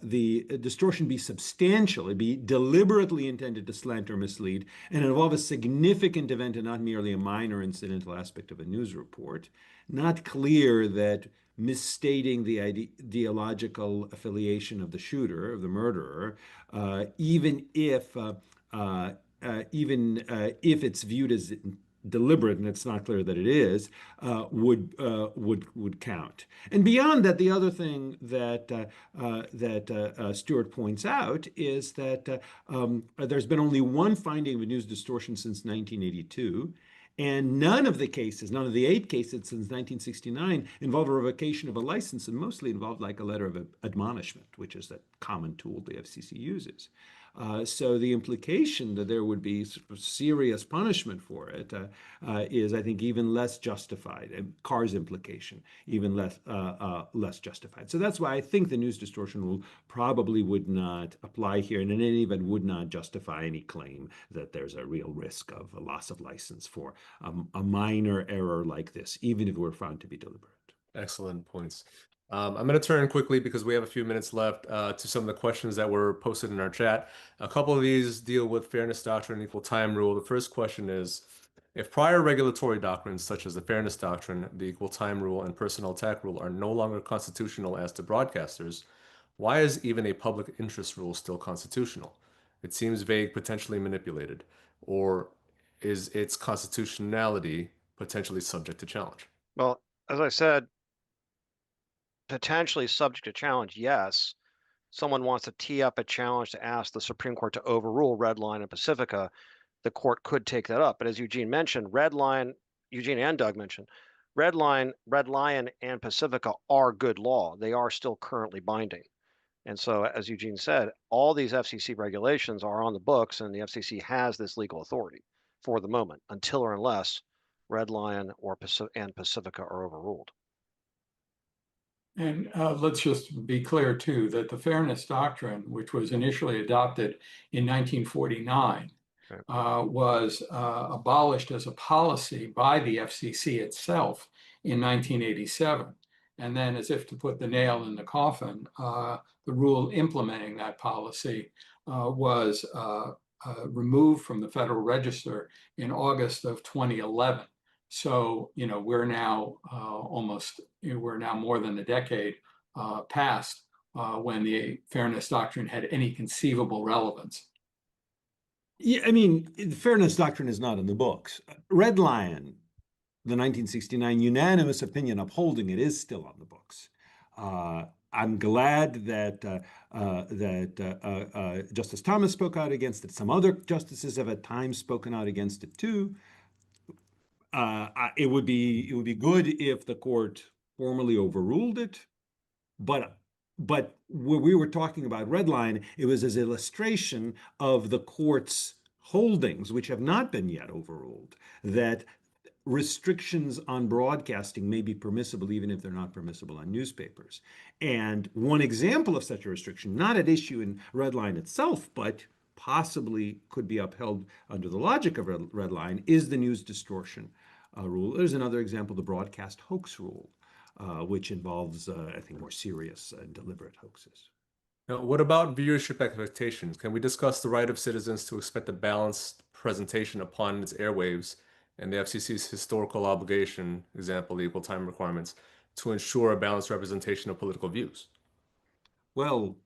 the distortion be substantial, it be deliberately intended to slant or mislead, and involve a significant event and not merely a minor incidental aspect of a news report. Not clear that misstating the ideological affiliation of the shooter, of the murderer, even if it's viewed as deliberate, and it's not clear that it is, would count. And beyond that, the other thing that Stuart points out is that there's been only one finding of a news distortion since 1982, And none of the cases, none of the 8 cases since 1969 involved a revocation of a license, and mostly involved like a letter of admonishment, which is that common tool the FCC uses. So the implication that there would be sort of serious punishment for it is, I think, even less justified. And Carr's implication, even less justified. So that's why I think the news distortion rule probably would not apply here, and in any event would not justify any claim that there's a real risk of a loss of license for a minor error like this, even if it were found to be deliberate. Excellent points. I'm going to turn quickly, because we have a few minutes left, to some of the questions that were posted in our chat. A couple of these deal with fairness doctrine and equal time rule. The first question is, if prior regulatory doctrines such as the fairness doctrine, the equal time rule, and personal attack rule are no longer constitutional as to broadcasters, why is even a public interest rule still constitutional? It seems vague, potentially manipulated. Or is its constitutionality potentially subject to challenge? Well, as I said, potentially subject to challenge, yes. Someone wants to tee up a challenge to ask the Supreme Court to overrule Redline and Pacifica, the court could take that up. But as Eugene mentioned, Eugene and Doug mentioned, Red Lion and Pacifica are good law. They are still currently binding. And so, as Eugene said, all these FCC regulations are on the books, and the FCC has this legal authority for the moment, until or unless Red Lion and Pacifica are overruled. And let's just be clear, too, that the fairness doctrine, which was initially adopted in 1949, was abolished as a policy by the FCC itself in 1987. And then, as if to put the nail in the coffin, the rule implementing that policy was removed from the Federal Register in August of 2011. So, we're now we're now more than a decade past when the fairness doctrine had any conceivable relevance. Yeah, I mean, the fairness doctrine is not in the books. Red Lion, the 1969 unanimous opinion upholding it, is still on the books. I'm glad that Justice Thomas spoke out against it. Some other justices have at times spoken out against it too. It would be good if the court formally overruled it, but when we were talking about Red Line, it was as illustration of the court's holdings, which have not been yet overruled, that restrictions on broadcasting may be permissible even if they're not permissible on newspapers. And one example of such a restriction, not at issue in Red Line itself, but possibly could be upheld under the logic of Red Line, is the news distortion rule. There's another example, the broadcast hoax rule, which involves, I think, more serious and deliberate hoaxes. Now, what about viewership expectations? Can we discuss the right of citizens to expect a balanced presentation upon its airwaves and the FCC's historical obligation, example, the equal time requirements, to ensure a balanced representation of political views? Well,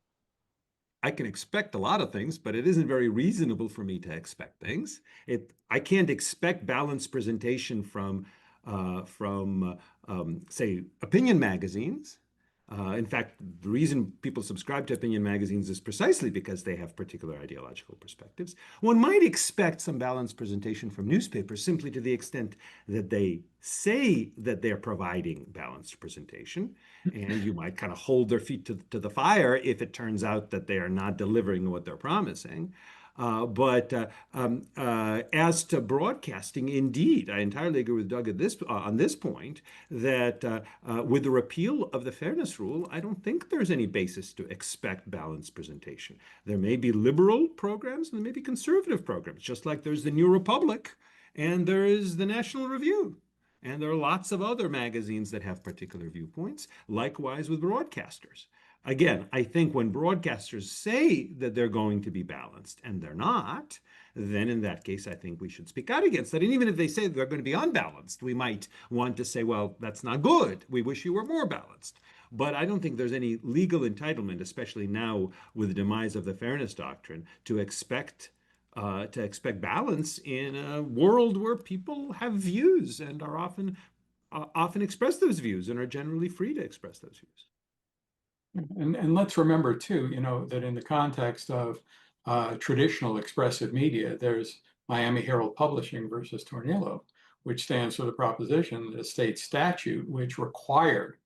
I can expect a lot of things, but it isn't very reasonable for me to expect things. I can't expect balanced presentation from say, opinion magazines. In fact, the reason people subscribe to opinion magazines is precisely because they have particular ideological perspectives. One might expect some balanced presentation from newspapers simply to the extent that they say that they're providing balanced presentation, and you might kind of hold their feet to the fire if it turns out that they are not delivering what they're promising. But as to broadcasting, indeed, I entirely agree with Doug on this point, that with the repeal of the fairness rule, I don't think there's any basis to expect balanced presentation. There may be liberal programs and there may be conservative programs, just like there's the New Republic and there is the National Review. And there are lots of other magazines that have particular viewpoints, likewise with broadcasters. Again, I think when broadcasters say that they're going to be balanced and they're not, then in that case, I think we should speak out against that. And even if they say they're going to be unbalanced, we might want to say, well, that's not good. We wish you were more balanced. But I don't think there's any legal entitlement, especially now with the demise of the fairness doctrine, to expect balance in a world where people have views and are often express those views and are generally free to express those views. And let's remember too, that in the context of traditional expressive media, there's Miami Herald Publishing versus Tornillo, which stands for the proposition that state statute, which required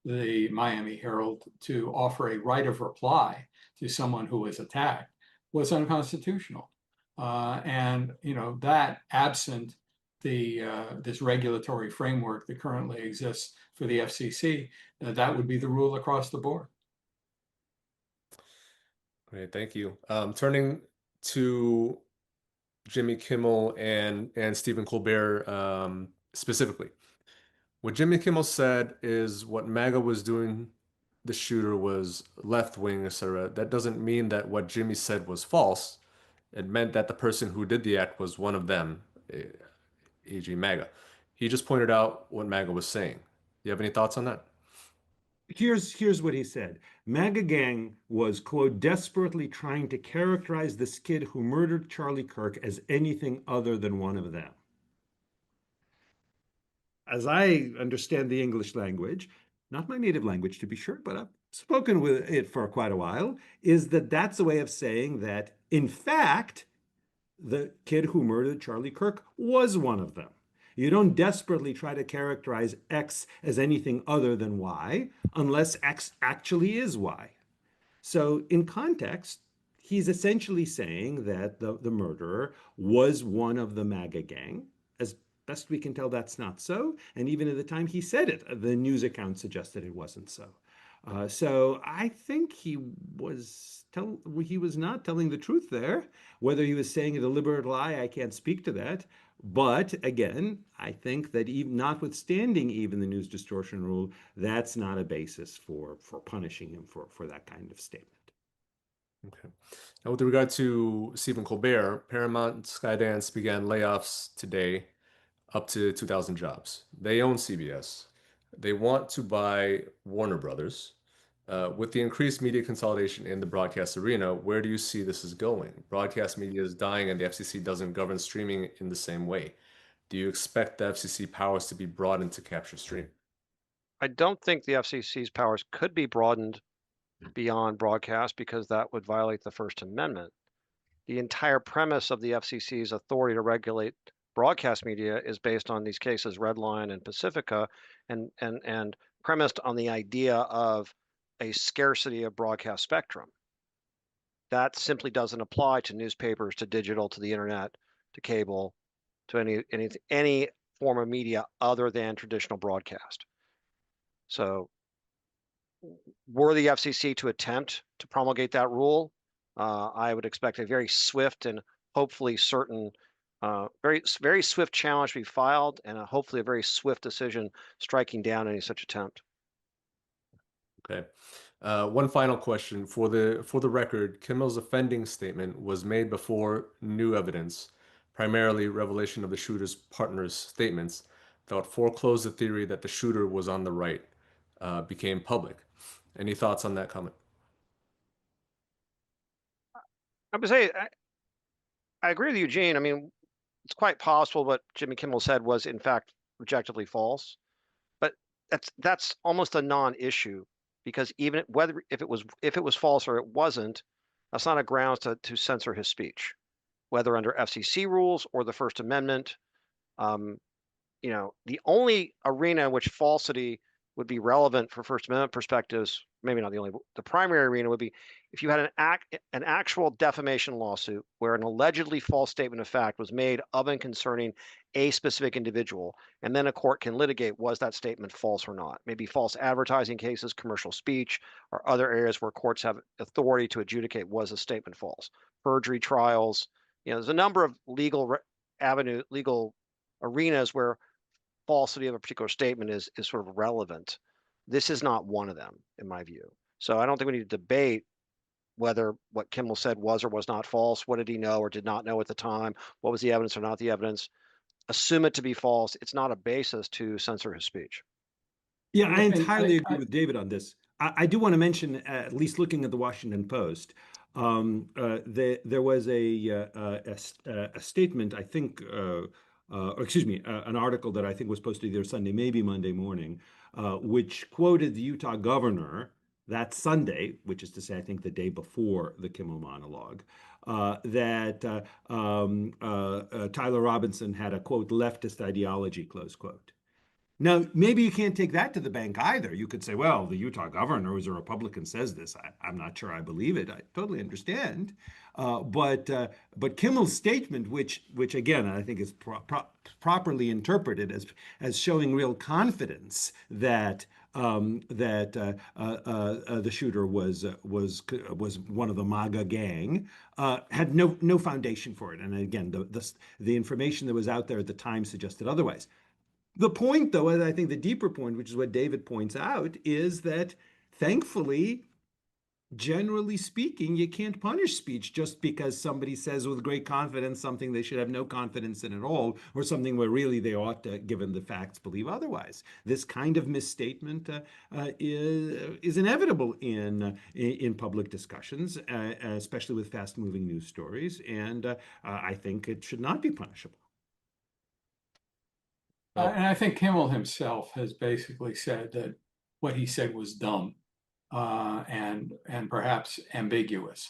the Miami Herald to offer a right of reply to someone who was attacked, was unconstitutional. And that absent this regulatory framework that currently exists for the FCC, that would be the rule across the board. Great, thank you. Turning to Jimmy Kimmel and Stephen Colbert specifically. What Jimmy Kimmel said is what MAGA was doing, the shooter was left wing, etc. That doesn't mean that what Jimmy said was false. It meant that the person who did the act was one of them, e.g. MAGA. He just pointed out what MAGA was saying. Do you have any thoughts on that? Here's what he said. MAGA gang was, quote, desperately trying to characterize this kid who murdered Charlie Kirk as anything other than one of them. As I understand the English language, not my native language to be sure, but I've spoken with it for quite a while, is that that's a way of saying that, in fact, the kid who murdered Charlie Kirk was one of them. You don't desperately try to characterize X as anything other than Y unless X actually is Y. So in context, he's essentially saying that the murderer was one of the MAGA gang. As best we can tell, that's not so. And even at the time he said it, the news account suggested it wasn't so. So I think he was not telling the truth there. Whether he was saying a deliberate lie, I can't speak to that. But again, I think that even notwithstanding even the news distortion rule, that's not a basis for punishing him for that kind of statement. Okay. Now, with regard to Stephen Colbert, Paramount Skydance began layoffs today, up to 2,000 jobs. They own CBS. They want to buy Warner Brothers. With the increased media consolidation in the broadcast arena, where do you see this is going? Broadcast media is dying and the FCC doesn't govern streaming in the same way. Do you expect the FCC powers to be broadened to capture streaming? I don't think the FCC's powers could be broadened beyond broadcast because that would violate the First Amendment. The entire premise of the FCC's authority to regulate broadcast media is based on these cases, Redline and Pacifica, and premised on the idea of a scarcity of broadcast spectrum. That simply doesn't apply to newspapers, to digital, to the internet, to cable, to any form of media other than traditional broadcast. So were the FCC to attempt to promulgate that rule, I would expect a very swift and hopefully certain, very swift challenge to be filed, and hopefully a very swift decision striking down any such attempt. Okay. One final question for the record. Kimmel's offending statement was made before new evidence, primarily revelation of the shooter's partner's statements, that foreclosed the theory that the shooter was on the right, became public. Any thoughts on that comment? I would say I agree with Eugene. I mean, it's quite possible what Jimmy Kimmel said was in fact objectively false, but that's almost a non-issue, because even if it was false or it wasn't, that's not a grounds to censor his speech, whether under FCC rules or the First Amendment. The only arena in which falsity would be relevant for First Amendment perspectives, maybe not the only, the primary arena would be if you had an actual defamation lawsuit where an allegedly false statement of fact was made of and concerning a specific individual, and then a court can litigate, was that statement false or not? Maybe false advertising cases, commercial speech, or other areas where courts have authority to adjudicate, was a statement false? Perjury trials, there's a number of legal arenas where falsity of a particular statement is sort of relevant. This is not one of them, in my view. So I don't think we need to debate whether what Kimmel said was or was not false. What did he know or did not know at the time? What was the evidence or not the evidence? Assume it to be false. It's not a basis to censor his speech. Yeah, I entirely agree with David on this. I do want to mention, at least looking at the Washington Post, there was a statement, I think, or excuse me, an article that I think was posted either Sunday, maybe Monday morning, which quoted the Utah governor that Sunday, which is to say, I think the day before the Kimmel monologue, that Tyler Robinson had a, quote, leftist ideology, close quote. Now, maybe you can't take that to the bank either. You could say, well, the Utah governor, who's a Republican, says this. I'm not sure I believe it. I totally understand. But Kimmel's statement, which again, I think is properly interpreted as showing real confidence that the shooter was one of the MAGA gang, had no foundation for it. And again, the information that was out there at the time suggested otherwise. The point, though, and I think the deeper point, which is what David points out, is that thankfully, generally speaking, you can't punish speech just because somebody says with great confidence something they should have no confidence in at all, or something where really they ought to, given the facts, believe otherwise. This kind of misstatement is inevitable in public discussions, especially with fast-moving news stories, and I think it should not be punishable. And I think Kimmel himself has basically said that what he said was dumb and perhaps ambiguous.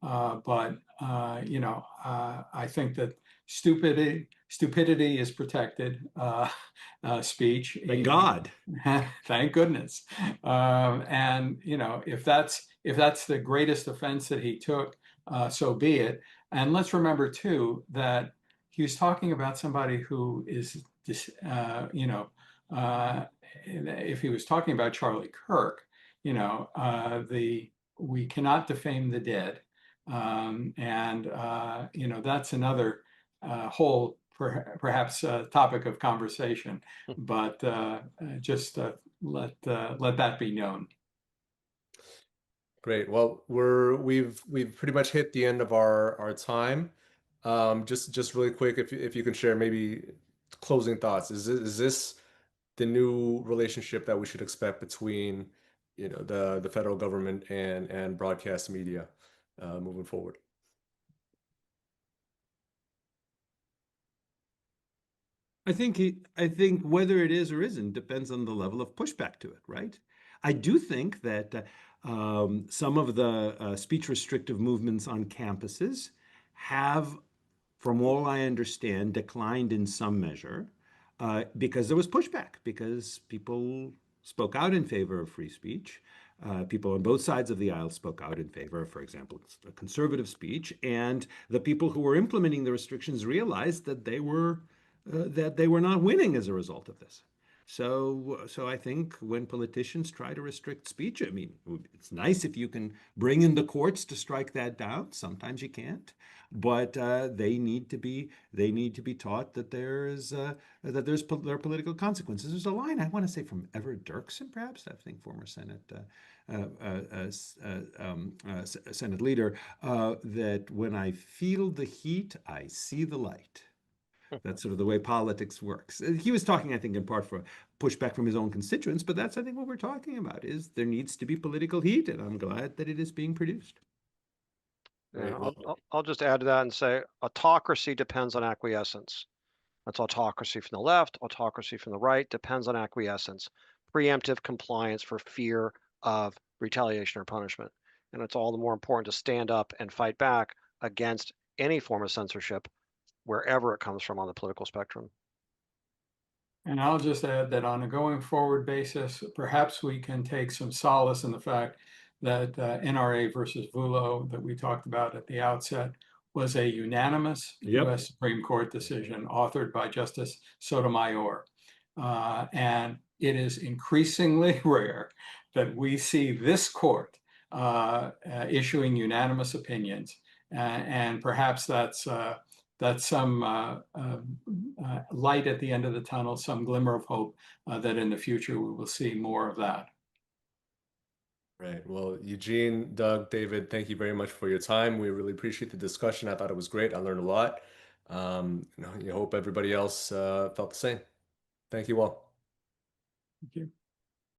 But I think that stupidity is protected speech. Thank God. Thank goodness. And if that's the greatest offense that he took, so be it. And let's remember too that he was talking about somebody who is if he was talking about Charlie Kirk, we cannot defame the dead, that's another whole perhaps topic of conversation. But just let that be known. Great. Well, we've pretty much hit the end of our time. Just really quick, if you can share maybe closing thoughts. Is this the new relationship that we should expect between the federal government and broadcast media moving forward? I think whether it is or isn't depends on the level of pushback to it, right? I do think that some of the speech restrictive movements on campuses have, from all I understand, declined in some measure because there was pushback, because people spoke out in favor of free speech. People on both sides of the aisle spoke out in favor of, for example, conservative speech, and the people who were implementing the restrictions realized that they were not winning as a result of this. So I think when politicians try to restrict speech, I mean, it's nice if you can bring in the courts to strike that down. Sometimes you can't, but they need to be taught that there are political consequences. There's a line I want to say from Everett Dirksen, perhaps, I think former Senate leader, that when I feel the heat, I see the light. That's sort of the way politics works. He was talking, I think, in part for pushback from his own constituents, but that's, I think, what we're talking about, is there needs to be political heat, and I'm glad that it is being produced. Yeah, I'll just add to that and say autocracy depends on acquiescence. That's autocracy from the left, autocracy from the right, depends on acquiescence, preemptive compliance for fear of retaliation or punishment. And it's all the more important to stand up and fight back against any form of censorship, wherever it comes from on the political spectrum. And I'll just add that on a going forward basis, perhaps we can take some solace in the fact that NRA versus Volokh that we talked about at the outset was a unanimous U.S. Supreme Court decision authored by Justice Sotomayor. And it is increasingly rare that we see this court issuing unanimous opinions. And perhaps that's some light at the end of the tunnel, some glimmer of hope that in the future we will see more of that. Right. Well, Eugene, Doug, David, thank you very much for your time. We really appreciate the discussion. I thought it was great. I learned a lot. I hope everybody else felt the same. Thank you all. Thank you.